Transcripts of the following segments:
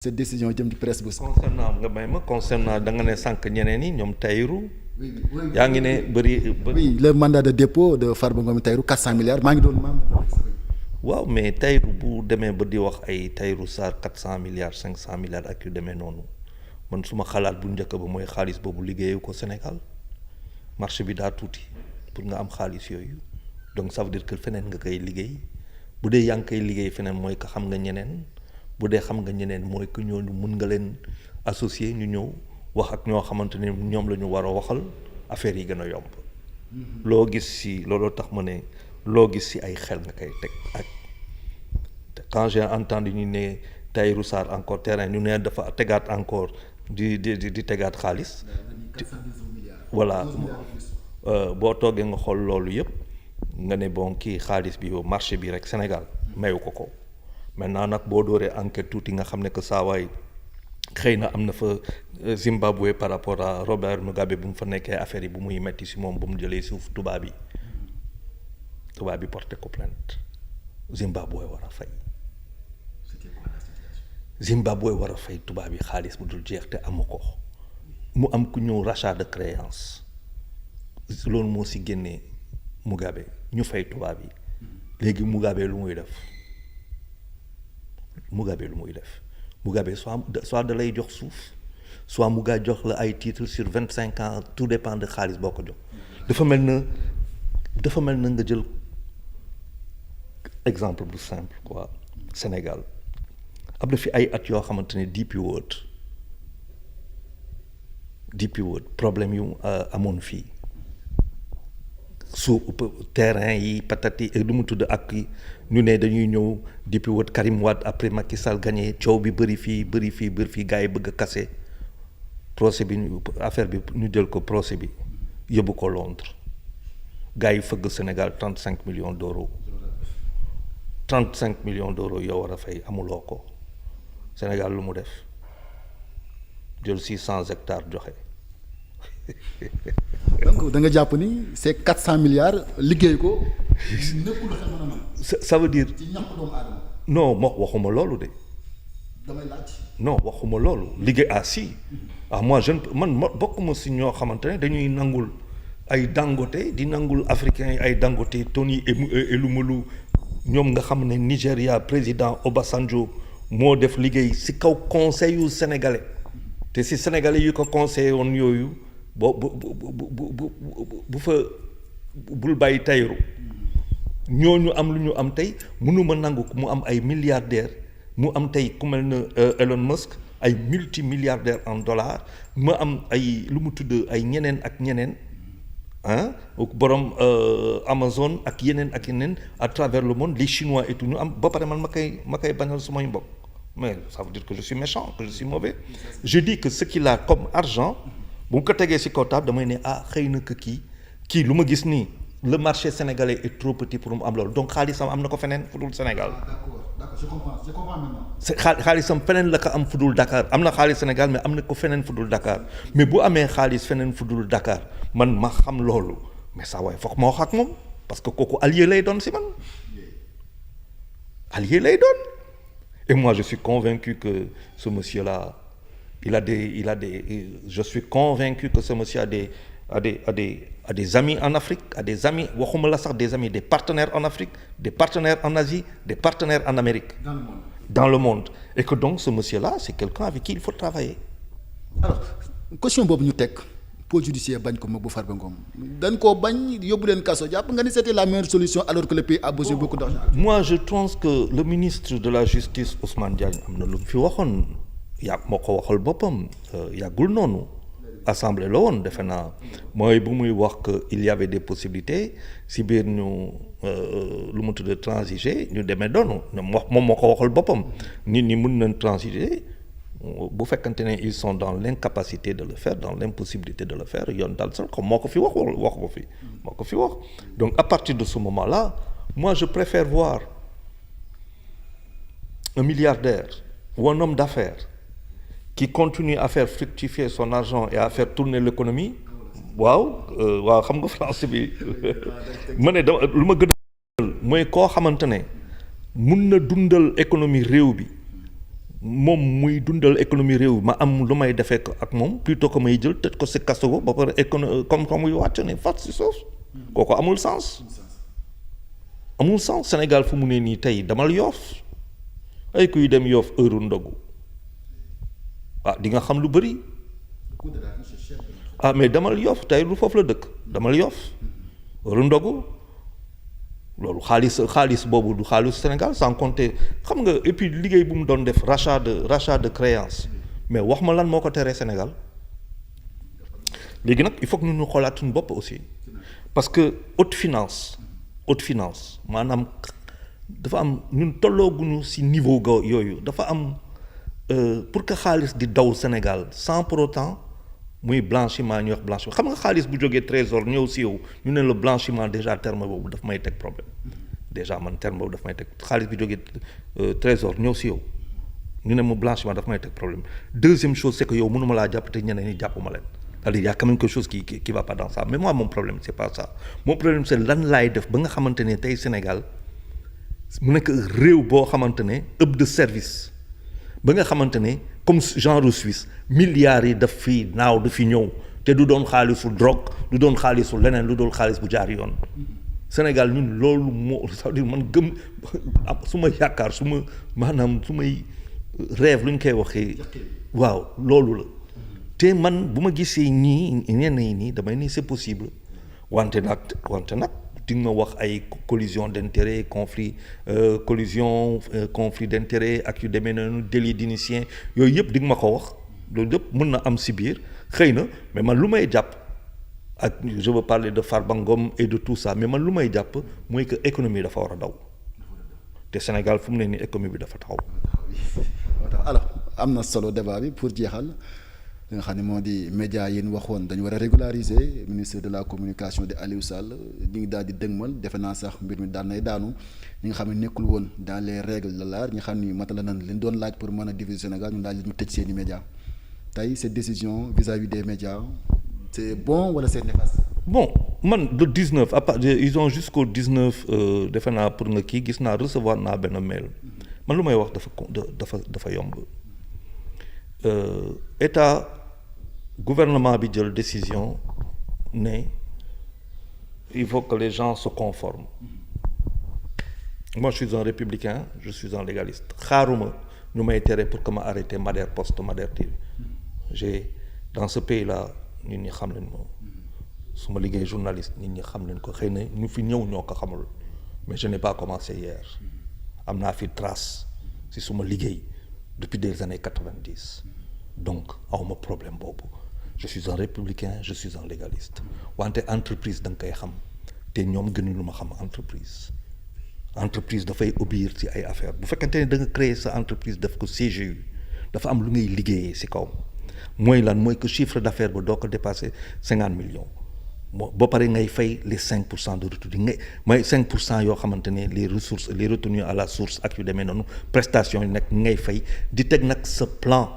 cette décision jëm ci presse bu. concernant nga may ma concernant da nga ne sànq ñeneen ñi ñoom Tahirou. oui yaa ngi ne bëri. oui le mandat de dépôt de Farba Ngom Tahirou 400 milliards maa ngi doon maam. waaw mais Tahirou bu demee ba di wax ay Tahirou Sarr 400 milliards 500 milliards ak yu demee noonu man suma xalaat bu njëkk ba mooy xaalis boobu liggéeyu ko Sénégal marché bi daa tuuti pour nga am xaalis yooyu donc ça veut dire que feneen nga koy liggéey bu dee yaa ngi koy liggéey feneen mooy que xam nga ñeneen. bu dee xam nga ñeneen mooy que ñooñu mun nga leen associer ñu ñëw wax ak ñoo xamante ne ñoom la ñu war a waxal affaire yi gën a yomb. loo gis si looloo tax ma ne loo gis si ay xel nga koy teg ak quand j'ai entendu ñu ne Tahirou Sarr encore terrain ñu ne dafa tegaat encore di tegaat xaalis. voilà boo toogee nga xool loolu yëpp nga ne bon kii xaalis bi yow marché bi rek Sénégal mayu ko. maintenant nag boo dooree enquête tuuti nga xam ne que saa waay xëy na am na fa Zimbabwe par rapport à Robert Mugabe bu mu fa nekkee affaire yi bu muy metti si moom bu mu jëlee suuf tubaab bi porté ko plainte Zimbabwe war a fay. Zimbabwe war a fay tubaab yi xaalis bu dul jeex te amu ko mu am ku ñëw rachat de créance loolu moo si génnee Mugabe ñu fay tubaab yi léegi Mugabe lu muy def. Mugabe soit da lay jox suuf soit Mugabe jox la ay titres sur 25 ans tout dépend de xaalis boo ko jox dafa mel na nga jël exemple bu simple quoi Sénégal am na fi ay at yoo xamante ne DP World problème yu amoon fii su terrain yi patati lu mu tudd ak ñu ne dañuy ñëw depuis wët Karim Wade après Macky Sall gagné coow bi bëri fii gars yi bëgg a kase procès bi affaire bi ñu jël ko procès bi yóbbu ko Londres gars yi fëgg Sénégal 35 millions d'euros yow war a fay amuloo ko Sénégal lu mu def jël 600 hectares joxe. donc da nga jàpp ni c'est 400 milliards liggéey ko. ça veut dire. ci ñàkk doomu aadama. non waxuma loolu de. damay laaj. non waxuma loolu liggéey si moi man bokkuma si ñoo xamante ne dañuy nangul ay Dangote di nangul africains yi ay Dangote Tony Elumelu ñoom nga xam ne Nigéria président Obasanjo moo def liggéey si kaw conseil yu sénégalais te si sénégalais yu ko conseillé woon yooyu. bu fa bul bàyyi Tahirou ñooñu am lu ñu am tey mënuma nangu mu am ay milliardaires mu am tey ku mel ne Elon Musk ay multimilliardaires en dollars ma am ay lu mu tudd ay ñeneen ak ñeneen borom Amazon ak yeneen à travers le monde les Chinois et tout ñu am ba pare man ma koy bañal sumay mbokk mais ça veut dire que je suis méchant que je suis mauvais je dis que ce qu'il a comme argent bu mu ko tegee ci kaw table damay ne xëy na que kii lu ma gis nii le marché sénégalais est trop petit pour mu am loolu donc xaalisam am na ko feneen fu dul Sénégal. d'accord je comprends maintenant. xaalisam feneen la ko am fu dul Dakar am na xaalis Sénégal mais am na ko feneen fu dul Dakar mais bu amee xaalis feneen fu dul Dakar man ma xam loolu mais saa waay foog ma wax ak moom parce que kooku allié lay doon ci man allié lay doon et moi je suis convaincu que ce monsieur-là. Je suis convaincu que ce monsieur a des amis en Afrique, waxuma la sax des amis, des partenaires en Afrique, des partenaires en Asie, des partenaires en Amérique. Dans le monde. Et que donc ce monsieur-là, c'est quelqu'un avec qui il faut travailler. Alors, question boobu ñu teg pôle judiciaire bañ ko moom bu Farba Ngom dañ koo bañ yóbbu leen kaso jàpp nga ni c'était la meilleure solution alors que le pays a besoin beaucoup d'argent. Moi, je pense que le ministre de la Justice, Ousmane Diagne, am na lu mu fi waxoon. moo ko waxal boppam yàggul noonu assemblée la woon defe naa mooy bu muy wax que il y avait des possibilités si biir ñu lu mu tudd transiger ñu demee doonu moom moo ko waxal boppam nit ñi mën nañ transiger bu fekkante ne ils sont dans l'incapacité de le faire dans l'impossibilité de le faire yoon daal sax comme moo ko fi wax donc à partir de ce moment-là moi je préfère voir un milliardaire ou un homme d'affaires qui continue à faire fructifier son argent et à faire tourner l'économie waaw xam nga français bi ma ne dama lu ma gën a mooy koo xamante ne mun na dundal économie réew bi moom muy dundal économie réew ma am lu may defee ko ak moom plutôt que may jël tëj ko si kaso ba pare comme muy wàcc ne fat si suuf kooku amul sens. amul sens Sénégal fu mu ne nii tey damal Yoff ay kuy dem Yoff heure ndogu di nga xam lu bëri mais damal Yoff tey lu foofu la dëkk damal Yoff heure ndogu loolu xaalis boobu du xaalis Sénégal sans compter xam nga et puis liggéey bu mu doon def rachat de créance mais wax ma lan moo ko teree Sénégal léegi nag il faut que ñu xoolaat suñu bopp aussi parce que haute finance maanaam dafa am ñun tollooguñu ci niveau ga yooyu dafa am pour que xaalis di daw Sénégal sans pour autant muy blanchiment ñuy wax blanchiment xam nga xaalis bu jógee trésor ñëw ci yow ñu ne le blanchiment déjà terme boobu daf may teg problème déjà man terme boobu daf may teg xaalis bi jógee trésor ñëw ci yow ñu ne ma blanchiment daf may teg problème deuxième chose c'est que yow mënuma laa jàpp te ñeneen ñi jàppuma leen c'est-à-dire y a quand même quelque chose qui va pas dans ça mais moi mon problème c'est pas ça mon problème c'est lan laay def ba nga xamante ne tey Sénégal mu nekk réew boo xamante ne hub de service ba nga xamante ne comme genre Suisse milliards yi daf fi naaw du fi ñëw te du doon xaalisu drogue du doon xaalisu leneen lu doon xaalis bu jaar yoon Sénégal ñun loolu moo c'est-à-dire man gëm su ma yaakaar su ma maanaam su may rêve lu ñu koy waxee waaw loolu la te man bu ma gisee ñii ñenn yi nii damay ni c'est possible wante nag di nga wax ay collision d'intérêt conflit d'intérêt ak yu demee noonu délit d'initié yooyu yëpp di nga ma ko wax loolu yëpp mën na am si biir xëy na mais man lu may jàpp ak je veux parler de Farba Ngom et de tout ça mais man lu may jàpp mooy que économie dafa war a daw te Sénégal fu mu ne nii économie bi dafa taxaw. alors am na solo débat bi pour jeexal. li nga xam ne moo di média yi ñu waxoon dañu war a régulariser ministre de la communication de Aliou Sall ñu ngi daal di dëgmal defe naa sax mbir mi daan nay daanu ñi nga xam ne nekkul woon dans les règles de l'art ñi nga xam ni matala nan li ñu doon laaj pour mën a diviser Sénégal ñu daal di ñu tëj seeni média tey cette décision vis-à-vis des médias c'est bon wala c'est néfaste. bon man le 19 à part ils ont jusqu'au 19 defe naa pour nga kii gis naa recevoir naa benn mail man lu may wax dafa yomb état. Gouvernement bi jël décision ne il faut que les gens se conforment moi je suis un républicain je suis un légaliste xaaruma ñu may tere pour que ma arrêter Mader Post Mader TV j'ai dans ce pays là nit ñi xam leen moom su ma liggéey journaliste nit ñi xam leen ko xëy na ñu fi ñëw ñoo ko xamul mais je n'ai pas commencé hier am naa fi trace si su ma liggéey depuis des années 90 donc awma problème boobu je suis un républicain je suis un légaliste wante entreprise da nga koy xam te ñoom gënuñu ma xam entreprise dafay obéir ci ay affaires bu fekkente ne da nga créer sa entreprise def ko CGU dafa am lu ngay liggéeyee ci kaw mooy lan mooy que chiffre d'affaires ba doo ko dépasser 50 millions ba pare ngay fay les 5% de retour yi ngay may 5% yoo xamante ne les ressources les retenues à la source ak yu demee noonu prestations yi nag ngay fay di teg nag sa plan.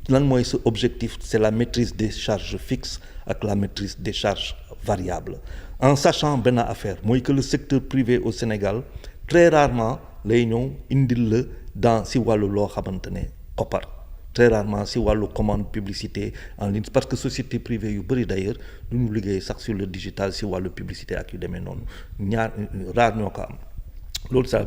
lan mooy sa objectif c'est la maîtrise des charges fixes ak la maîtrise des charges variables en sachant benn affaire mooy que le secteur privé au Sénégal très rarement lay ñëw indil la dans si wàllu loo xamante ne koppar très rarement si wàllu commande publicité en ligne parce que société privée yu bëri d'ailleurs du ñu liggéey sax sur le digital si wàllu publicité ak yu demee noonu rare ñoo ko am loolu ça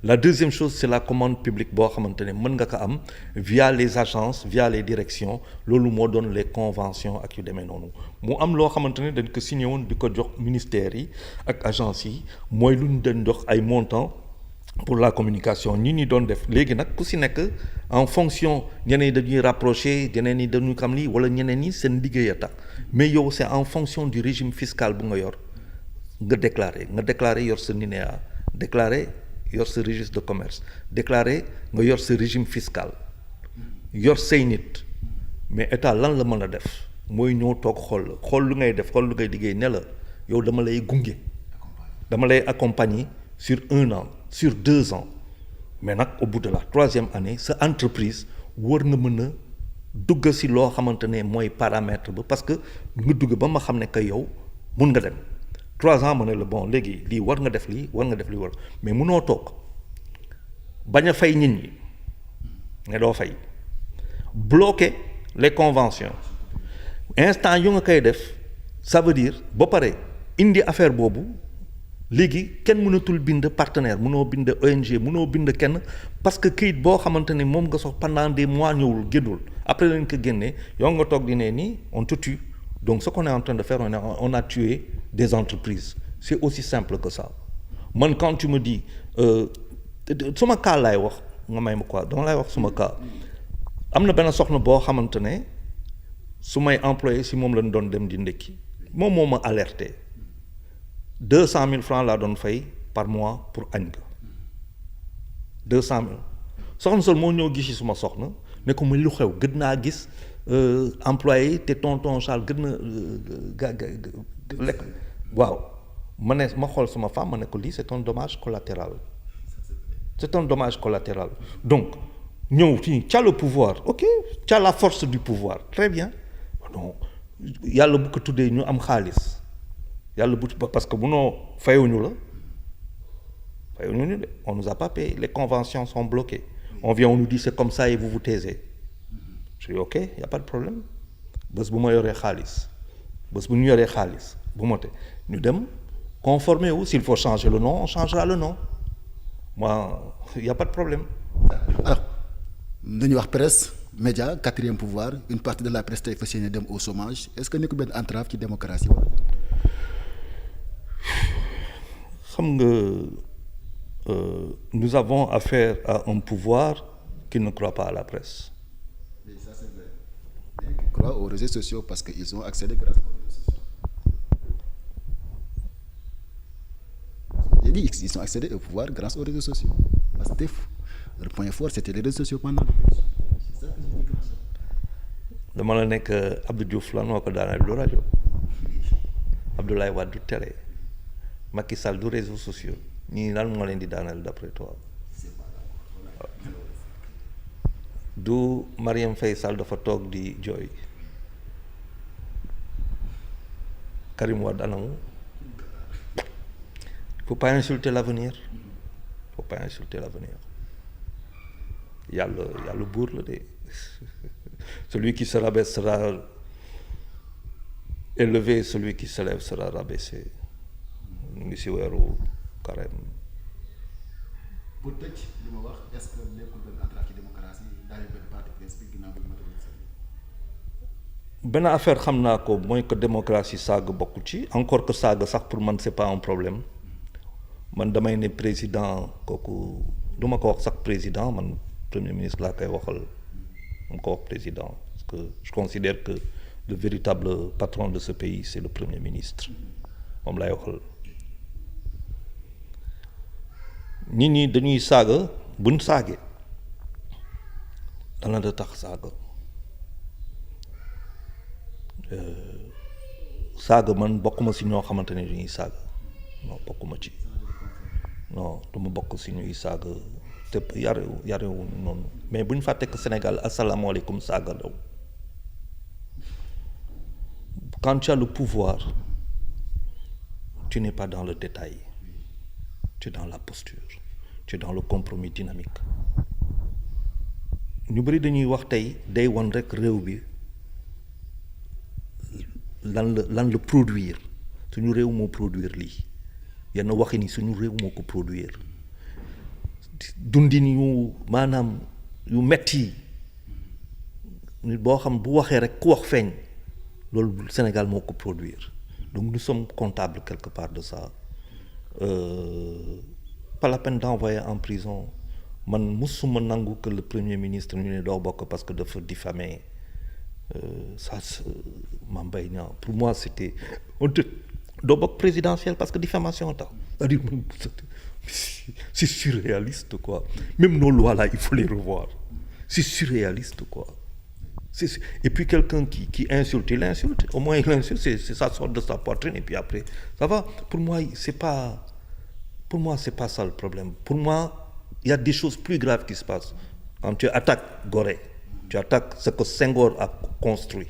la deuxième chose c'est la commande publique boo xamante ne mën nga ko am via les agences via les directions loolu moo doon les conventions ak yu demee noonu mu am loo xamante ne dañ ko signé woon di ko jox ministères yi ak agences yi mooy lu ñu doon jox ay montants pour la communication ñi doon def léegi nag ku si nekk en fonction ñeneen ñi dañuy rapproché ñeneen ñi dañuy xam lii wala ñeneen ñi seen liggéey a tax mais yow c'est en fonction du régime fiscal bu nga yor nga déclarer yor sa NINEA déclarer yor sa registre de commerce déclarer nga yor sa régime fiscal yor say nit mais état lan la mën a def mooy ñëw toog xool lu ngay def xool lu ngay liggéey ne la yow dama lay gunge dama lay accompagner sur 1 an sur 2 ans mais nag au bout de la 3e année sa entreprise war nga mën a dugg si loo xamante ne mooy paramètre ba parce que nga dugg ba ma xam ne que yow mun nga dem 3 ans ma ne la bon léegi lii war nga def lii war nga def lii war mais munoo toog bañ a fay nit ñi ne doo fay bloquer les conventions instant yu nga koy def ça veut dire ba pare indi affaire boobu léegi kenn mënatul bind partenaire mënoo bind ONG mënoo bind kenn parce que këyit boo xamante ni moom nga sox pendant des mois ñëwul génnul après lañ ko génnee yow nga toog di ne nii on te tue donc ce qu'on est en train de faire on a tué des entreprises c'est aussi simple que ça man quand tu me dis suma cas laay wax nga may ma quoi dama lay wax suma cas am na benn soxna boo xamante ne su may employé si moom lañ doon dem di ndekki moom moo ma alerté 200 000 francs laa doon fay par mois pour añ ga 200 000 soxna sol moo ñëw gis si suma soxna ne ko ma lu xew gën naa gis employé te tonton Charles gën na lekk waaw ma ne ma xool sama femme ma ne ko lii c'est un dommage collatéral c'est un dommage collatéral donc ñëw fii tu as le pouvoir ok tu as la force du pouvoir très bien donc yàlla bu ko tuddee ñu am xaalis yàlla bu parce que munoo fayuñu la fayuñu de on nous a pas payé les conventions sont bloquées on vient on nous dit c'est comme ça et vous vous taisez je dis ok y a pas de problème bés bu ma yoree xaalis bés bu ñu yoree xaalis bu ma te ñu dem conformer wu s'il faut changer le nom on changera le nom moi y a pas de problème. alors dañuy wax presse média quatrième pouvoir une partie de la presse tey fas yéene dem au chômage est-ce que nekkul benn entrave ci démocratie wala. xam nga nous avons affaire à un pouvoir qui ne croit pas à la presse. Oui, ça c'est vrai. Qui croit aux réseaux sociaux parce que ils ont accédé grâce aux réseaux sociaux. J'ai dit ils ont accédé au pouvoir grâce aux réseaux sociaux. Parce que le point fort c'était les réseaux sociaux pendant l'élection. C'est ça que je dis comme ça. dama la nekk Abdou Diouf lan moo ko daaneel du rajo Abdoulaye Wade du télé Macky Sall du réseaux sociaux ñii lan moo leen di daaneel d'après toi du Marième Faye Sall dafa toog di jooy Karim Wade anamu faut pas insulter l'avenir faut pas insulter l'avenir yàlla buur la de celui qui se rabaisse sera élevé celui qui s'élève sera rabaissé ñu ngi si weeru carême. pour tëj li ma wax est-ce que nekkul benn entrave ci démocratie daal benn parti presse bi ginnaaw bi ma benn affaire xam naa ko mooy que démocratie saaga bokku ci encore que saaga sax pour man c'est pas un problème man damay ne président kooku du ma ko wax sax président man premier ministre laa koy waxal ma ko wax président parce que je considère que le véritable patron de ce pays c'est le premier ministre moom laay waxal. nit ñi dañuy saaga buñ saagee dana da tax saaga man bokkuma si ñoo xamante ne dañuy saaga non bokkuma ci non duma bokk si ñuy saaga te yarewu noonu mais bu ñu fàtte que Sénégal asalaamaaleykum saaga law quand tu as le pouvoir tu n'es pas dans le détail tu es dans la posture tu es dans le compromis dynamique ñu bëri dañuy wax tey day won rek réew bi lan la produire suñu réew moo produire lii yenn waxi ni suñu réew moo ko produire dundin yu maanaam yu metti nit boo xam bu waxee rek ku wax feeñ loolu Sénégal moo ko produire donc nous sommes comptables quelque part de ça. Pas la peine d'envoyer en prison man musuma nangu que le premier ministre ñu ne doo bokk parce que dafa diffamer ça Mame Mbaye Niang pour moi c'était doo bokk présidentiel parce que diffamation tax c'est-à-dire c'est surréaliste quoi même nos lois là il faut les revoir c'est surréaliste quoi et puis quelqu'un qui insulte il insulte au moins il insulte c'est ça sort de sa poitrine et puis après ça va pour moi c'est pas ça le problème pour moi il y a des choses plus graves qui se passent quand tu attaques Gorée tu attaques ce que Senghor a construit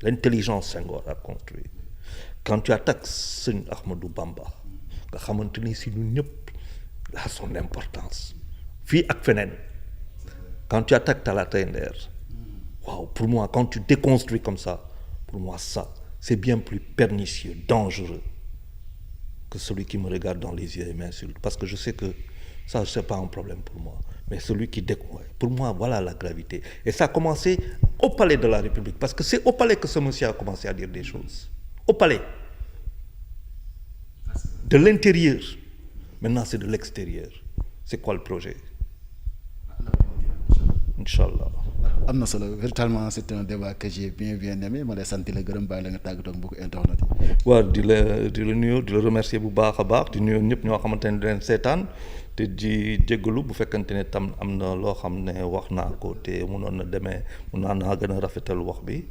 l'intelligence Senghor a construit quand tu attaques Sëñ Ahmadou Bamba nga xamante ni si ñun ñëpp la son importance fii ak feneen quand tu attaques Talla Nder, waaw pour moi quand tu déconstruis comme ça, pour moi ça c'est bien plus pernicieux, dangereux que celui qui me regarde dans les yeux et m'insulte, parce que je sais que ça c'est pas un problème pour moi, mais celui qui pour moi voilà la gravité. Et ça a commencé au palais de la République, parce que c'est au palais que ce monsieur a commencé à dire des choses, au palais, de l'intérieur. Maintenant c'est de l'extérieur. C'est quoi le projet? Inch'Allah. am na solo véritablement c'est un débat que j'ai bien aimé ma lay sant la gërëm bàyyi la nga tàggatoo ak mbokku internet yi. waaw di la nuyu di la remercier bu baax a baax di nuyu ñëpp ñoo xamante ne di leen seetaan te di jéggalu bu fekkante ne tam am na loo xam ne wax naa ko te mënoon na demee mun naa gën a rafetal wax bi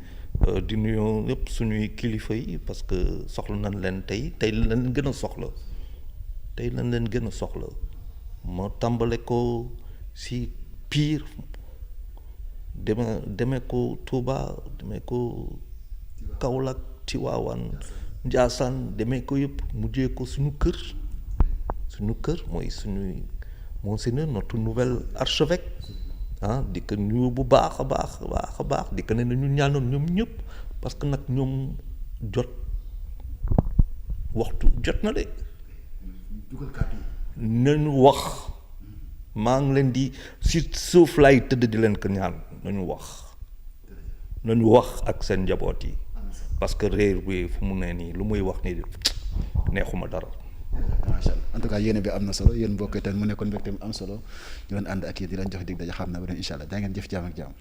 di nuyu ñëpp suñuy kilifa yi parce que soxla nañ leen tey lañ leen gën a soxla tey lañ leen gën a soxla ma tàmbale ko si Pire. demee ko Touba demee ko Kaolack Tivaouane Ndiassane demee ko yëpp mujjee ko suñu kër mooy suñuy monseigneur notre nouvel archevêque di ko nuyu bu baax a baax di ko ne ñu ñaanoon ñoom ñëpp parce que nag ñoom waxtu jot na de nañu wax maa ngi leen di si suuf lay tëdd di leen ko ñaan nañu wax ak seen njaboot yi parce que réer bi fu mu ne nii lu muy wax nii neexuma dara. macha allah en tout cas yéene bi am na solo yéen mbokk yi tamit mu nekkoon mbégte mu am solo ñu doon ànd ak yéen di leen jox dig daje xam na ba incha allah daa ngeen jëf jaam ak jaam.